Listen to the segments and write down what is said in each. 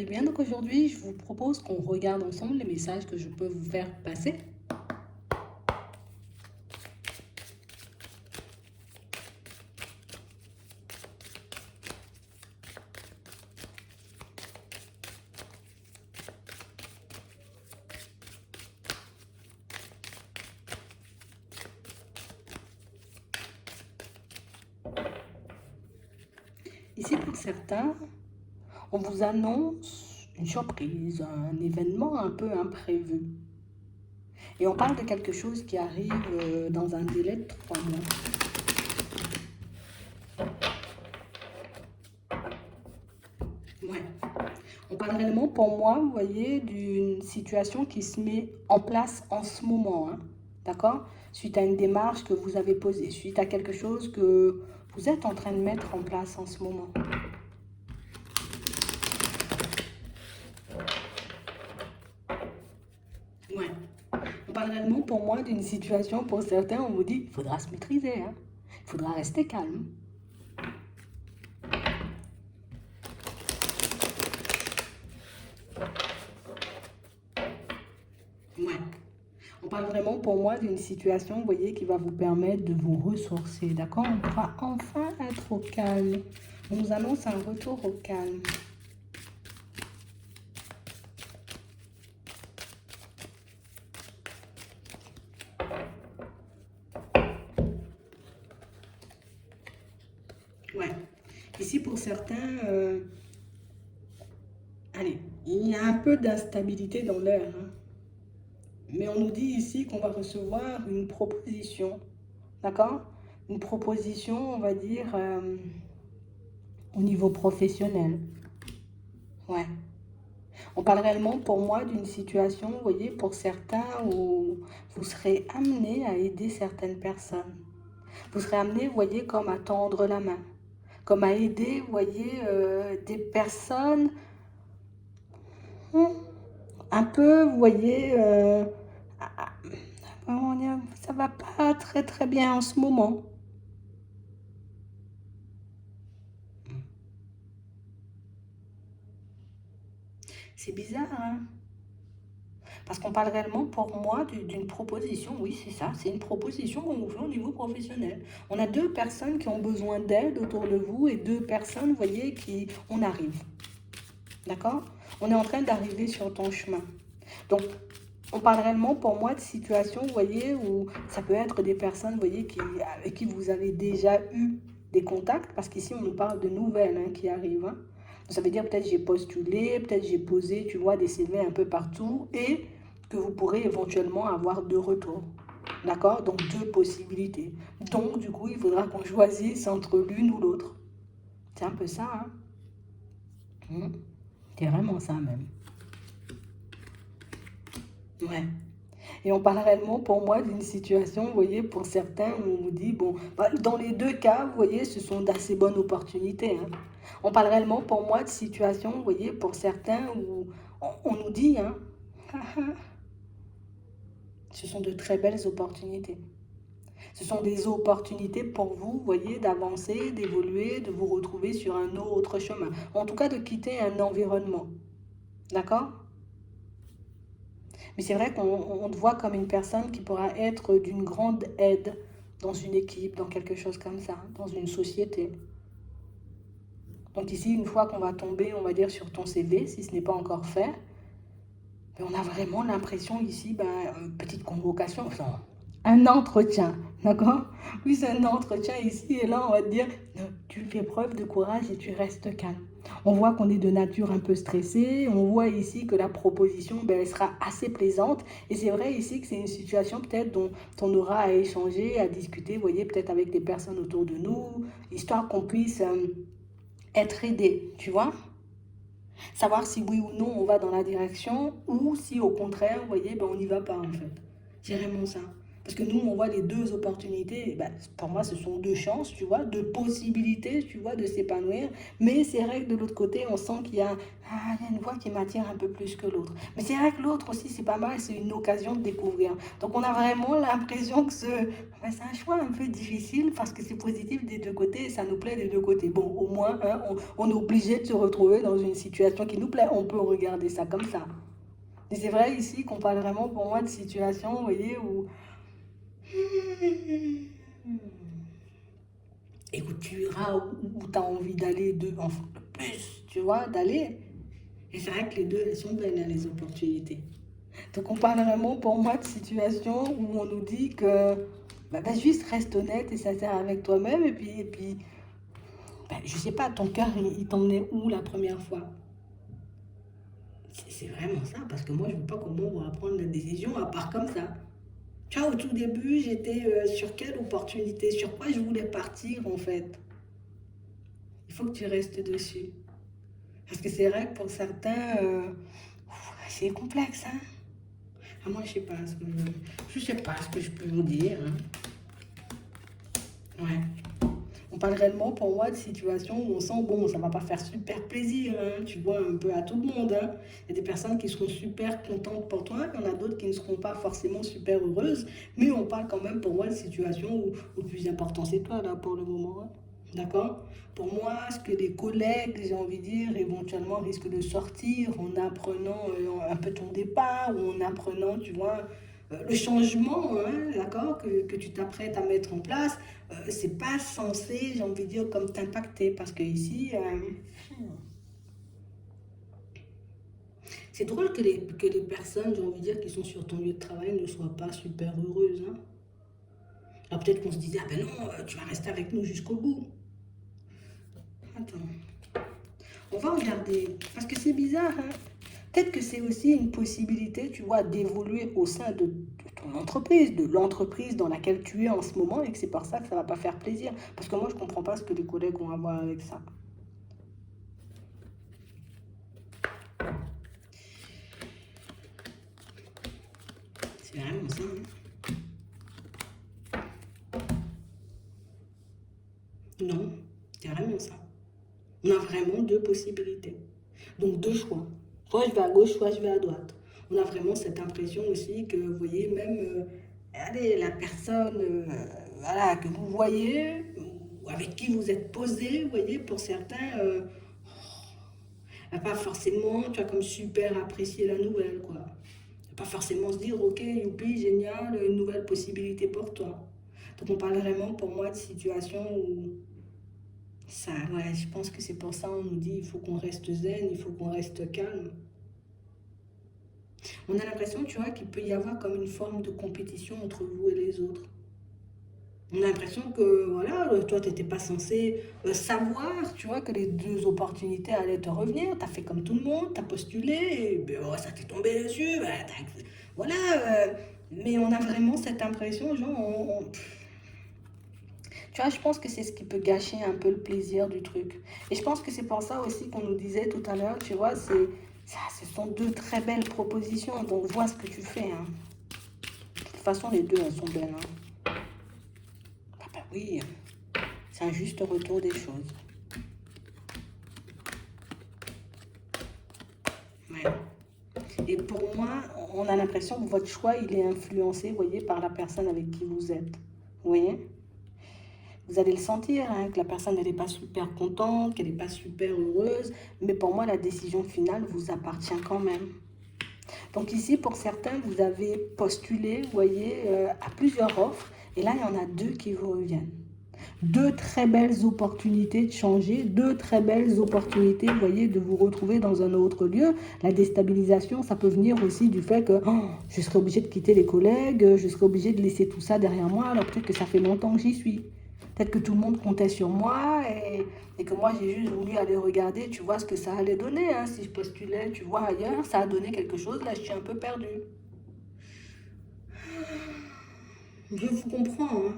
allez bien. Donc aujourd'hui, je vous propose qu'on regarde ensemble les messages que je peux vous faire passer. Ici, pour certains, on vous annonce une surprise, un événement un peu imprévu. Et on parle de quelque chose qui arrive dans un délai de 3 mois. Ouais. On parle réellement, pour moi, vous voyez, d'une situation qui se met en place en ce moment. Hein. D'accord? Suite à une démarche que vous avez posée, suite à quelque chose que vous êtes en train de mettre en place en ce moment. Ouais. On parle réellement, pour moi, d'une situation, pour certains, on vous dit, il faudra se maîtriser. Hein. Il faudra rester calme. Ouais. On parle vraiment pour moi d'une situation, vous voyez, qui va vous permettre de vous ressourcer, d'accord? On pourra enfin être au calme. On nous annonce un retour au calme. Ouais. Ici, pour certains, allez, il y a un peu d'instabilité dans l'air, hein. Mais on nous dit ici qu'on va recevoir une proposition, d'accord? Une proposition, on va dire, au niveau professionnel. Ouais. On parle réellement pour moi d'une situation, vous voyez, pour certains où vous serez amené à aider certaines personnes. Vous serez amené, vous voyez, comme à tendre la main, comme à aider, vous voyez, des personnes un peu, vous voyez, comment dire, ça va pas très très bien en ce moment. C'est bizarre, hein? Parce qu'on parle réellement, pour moi, d'une proposition. Oui, c'est ça, c'est une proposition qu'on vous fait au niveau professionnel. On a deux personnes qui ont besoin d'aide autour de vous et deux personnes, vous voyez, qui... On arrive. D'accord? On est en train d'arriver sur ton chemin. Donc, on parle réellement, pour moi, de situations, vous voyez, où ça peut être des personnes, vous voyez, avec qui vous avez déjà eu des contacts, parce qu'ici, on nous parle de nouvelles hein, qui arrivent. Hein. Ça veut dire peut-être j'ai postulé, peut-être j'ai posé, tu vois, des CV un peu partout, et que vous pourrez éventuellement avoir deux retours. D'accord? Donc, deux possibilités. Donc, du coup, il faudra qu'on choisisse entre l'une ou l'autre. C'est un peu ça, hein? C'est vraiment ça, même. Ouais. Et on parle réellement, pour moi, d'une situation, vous voyez, pour certains, où on vous dit, bon, bah, dans les deux cas, vous voyez, ce sont d'assez bonnes opportunités. Hein. On parle réellement, pour moi, de situation, vous voyez, pour certains, où on nous dit, hein, ce sont de très belles opportunités. Ce sont des opportunités pour vous, vous voyez, d'avancer, d'évoluer, de vous retrouver sur un autre chemin. En tout cas, de quitter un environnement. D'accord? Mais c'est vrai qu'on te voit comme une personne qui pourra être d'une grande aide dans une équipe, dans quelque chose comme ça, dans une société. Donc ici, une fois qu'on va tomber, on va dire, sur ton CV, si ce n'est pas encore fait, ben, on a vraiment l'impression ici, ben, petite convocation, enfin, un entretien, d'accord? Oui, c'est un entretien ici, et là, on va te dire, non, tu fais preuve de courage et tu restes calme. On voit qu'on est de nature un peu stressé, on voit ici que la proposition, ben, elle sera assez plaisante, et c'est vrai ici que c'est une situation peut-être dont on aura à échanger, à discuter, vous voyez, peut-être avec des personnes autour de nous, histoire qu'on puisse être aidé, tu vois? Savoir si oui ou non on va dans la direction ou si au contraire, vous voyez, ben on n'y va pas en fait. C'est vraiment ça. Parce que nous, on voit les deux opportunités, ben, pour moi, ce sont deux chances, tu vois, deux possibilités, tu vois, de s'épanouir. Mais c'est vrai que de l'autre côté, on sent qu'il y a, ah, il y a une voie qui m'attire un peu plus que l'autre. Mais c'est vrai que l'autre aussi, c'est pas mal, c'est une occasion de découvrir. Donc on a vraiment l'impression que ben, c'est un choix un peu difficile parce que c'est positif des deux côtés et ça nous plaît des deux côtés. Bon, au moins, hein, on est obligé de se retrouver dans une situation qui nous plaît. On peut regarder ça comme ça. Et c'est vrai ici qu'on parle vraiment pour moi de situation, vous voyez, où et où tu iras où tu as envie d'aller enfin, le plus, tu vois, d'aller. Et c'est vrai que les deux, elles sont belles, hein, les opportunités. Donc on parle vraiment pour moi de situation où on nous dit que bah, juste reste honnête et sincère avec toi-même et puis bah, je sais pas, ton cœur il t'emmenait où la première fois? C'est vraiment ça, parce que moi je ne veux pas comment on va prendre la décision à part comme ça. Tu vois, au tout début, j'étais sur quelle opportunité, sur quoi je voulais partir en fait. Il faut que tu restes dessus. Parce que c'est vrai que pour certains, c'est complexe, hein. Ah, moi, je sais pas ce que je peux vous dire, hein. Ouais. On parle réellement pour moi de situations où on sent, bon, ça va pas faire super plaisir, hein, tu vois, un peu à tout le monde, hein. Il y a des personnes qui seront super contentes pour toi, il y en a d'autres qui ne seront pas forcément super heureuses, mais on parle quand même pour moi de situations où le plus important c'est toi, là, pour le moment, hein. D'accord? Pour moi, ce que les collègues, j'ai envie de dire, éventuellement risquent de sortir en apprenant un peu ton départ, ou en apprenant, tu vois, le changement, hein, d'accord, que tu t'apprêtes à mettre en place, c'est pas censé, j'ai envie de dire, comme t'impacter. Parce que ici, c'est drôle que les personnes, j'ai envie de dire, qui sont sur ton lieu de travail ne soient pas super heureuses, hein. Alors peut-être qu'on se disait, ah ben non, tu vas rester avec nous jusqu'au bout. Attends, on va regarder, parce que c'est bizarre, hein. Peut-être que c'est aussi une possibilité, tu vois, d'évoluer au sein de ton entreprise, de l'entreprise dans laquelle tu es en ce moment, et que c'est par ça que ça va pas faire plaisir. Parce que moi, je comprends pas ce que les collègues ont à voir avec ça. C'est vraiment ça, hein. Non, c'est vraiment ça. On a vraiment deux possibilités. Donc deux choix. Soit je vais à gauche, soit je vais à droite. On a vraiment cette impression aussi que, vous voyez, même allez, la personne voilà, que vous voyez, ou avec qui vous êtes posé, vous voyez, pour certains, n'a pas forcément, tu vois, comme super apprécier la nouvelle, quoi. Pas forcément se dire, ok, youpi, génial, une nouvelle possibilité pour toi. Donc on parle vraiment pour moi de situations où ça, ouais, je pense que c'est pour ça on nous dit il faut qu'on reste zen, il faut qu'on reste calme. On a l'impression, tu vois, qu'il peut y avoir comme une forme de compétition entre vous et les autres. On a l'impression que, voilà, toi, tu n'étais pas censé savoir, tu vois, que les deux opportunités allaient te revenir. Tu as fait comme tout le monde, tu as postulé, et ben, oh, ça t'est tombé dessus. Ben, voilà, mais on a vraiment cette impression, genre, tu vois, je pense que c'est ce qui peut gâcher un peu le plaisir du truc. Et je pense que c'est pour ça aussi qu'on nous disait tout à l'heure, tu vois, ça, ce sont deux très belles propositions, donc vois ce que tu fais, hein. De toute façon, les deux, elles sont belles, hein. Ah bah oui, c'est un juste retour des choses. Ouais. Et pour moi, on a l'impression que votre choix, il est influencé, vous voyez, par la personne avec qui vous êtes. Vous voyez? Vous allez le sentir, hein, que la personne elle n'est pas super contente, qu'elle n'est pas super heureuse, mais pour moi, la décision finale vous appartient quand même. Donc ici, pour certains, vous avez postulé, vous voyez, à plusieurs offres, et là, il y en a deux qui vous reviennent. Deux très belles opportunités de changer, deux très belles opportunités, vous voyez, de vous retrouver dans un autre lieu. La déstabilisation, ça peut venir aussi du fait que oh, je serai obligé de quitter les collègues, je serai obligé de laisser tout ça derrière moi, alors peut-être que ça fait longtemps que j'y suis. Peut-être que tout le monde comptait sur moi et que moi j'ai juste voulu aller regarder, tu vois, ce que ça allait donner, hein. Si je postulais, tu vois, ailleurs, ça a donné quelque chose, là je suis un peu perdue. Je vous comprends, hein.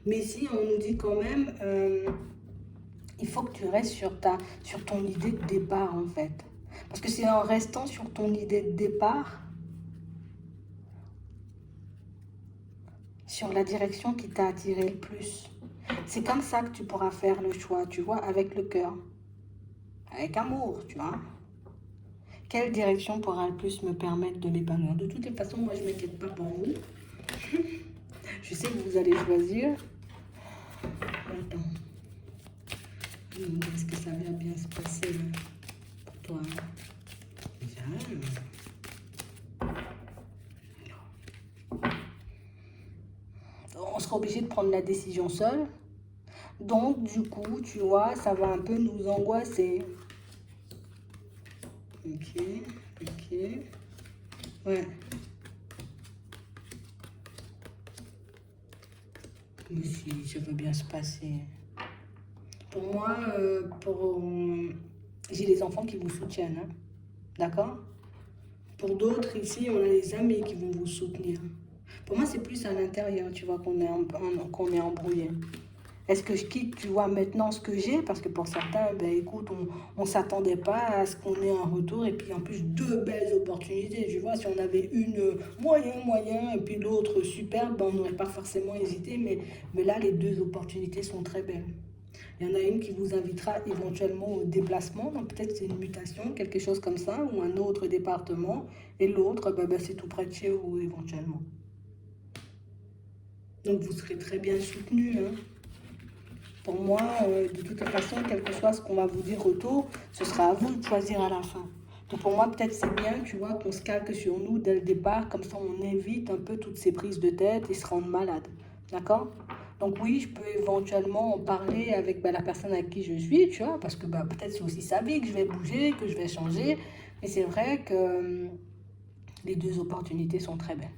Mais si on nous dit quand même, il faut que tu restes sur ton idée de départ en fait. Parce que c'est en restant sur ton idée de départ sur la direction qui t'a attiré le plus. C'est comme ça que tu pourras faire le choix, tu vois, avec le cœur, avec amour, tu vois. Quelle direction pourra le plus me permettre de m'épanouir? De toutes les façons, moi, je ne m'inquiète pas pour vous. Je sais que vous allez choisir. Attends. Est-ce que ça va bien se passer là, pour toi? Bien. On sera obligé de prendre la décision seul. Donc, du coup, tu vois, ça va un peu nous angoisser. Ok, ok. Ouais. Mais si, ça va bien se passer. Pour moi, j'ai les enfants qui vous soutiennent, hein. D'accord? Pour d'autres, ici, on a les amis qui vont vous soutenir. Pour moi, c'est plus à l'intérieur, tu vois, qu'on est embrouillé. Est-ce que je quitte, tu vois, maintenant ce que j'ai? Parce que pour certains, ben écoute, on ne s'attendait pas à ce qu'on ait un retour. Et puis en plus, deux belles opportunités. Tu vois, si on avait une moyen, et puis l'autre superbe, ben, on n'aurait pas forcément hésité. Mais là, les deux opportunités sont très belles. Il y en a une qui vous invitera éventuellement au déplacement. Donc peut-être c'est une mutation, quelque chose comme ça, ou un autre département. Et l'autre, c'est tout près de chez vous, éventuellement. Donc vous serez très bien soutenu, hein. Pour moi, de toute façon, quel que soit ce qu'on va vous dire autour, ce sera à vous de choisir à la fin. Donc pour moi, peut-être c'est bien, tu vois, qu'on se calque sur nous dès le départ, comme ça on évite un peu toutes ces prises de tête et se rendre malade. D'accord? Donc oui, je peux éventuellement en parler avec la personne avec qui je suis, tu vois, parce que peut-être c'est aussi sa vie que je vais bouger, que je vais changer. Mais c'est vrai que les deux opportunités sont très belles.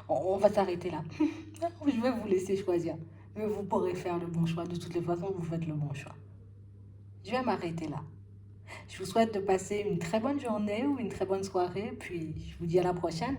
On va s'arrêter là. Je vais vous laisser choisir. Mais vous pourrez faire le bon choix. De toutes les façons, vous faites le bon choix. Je vais m'arrêter là. Je vous souhaite de passer une très bonne journée ou une très bonne soirée. Puis je vous dis à la prochaine.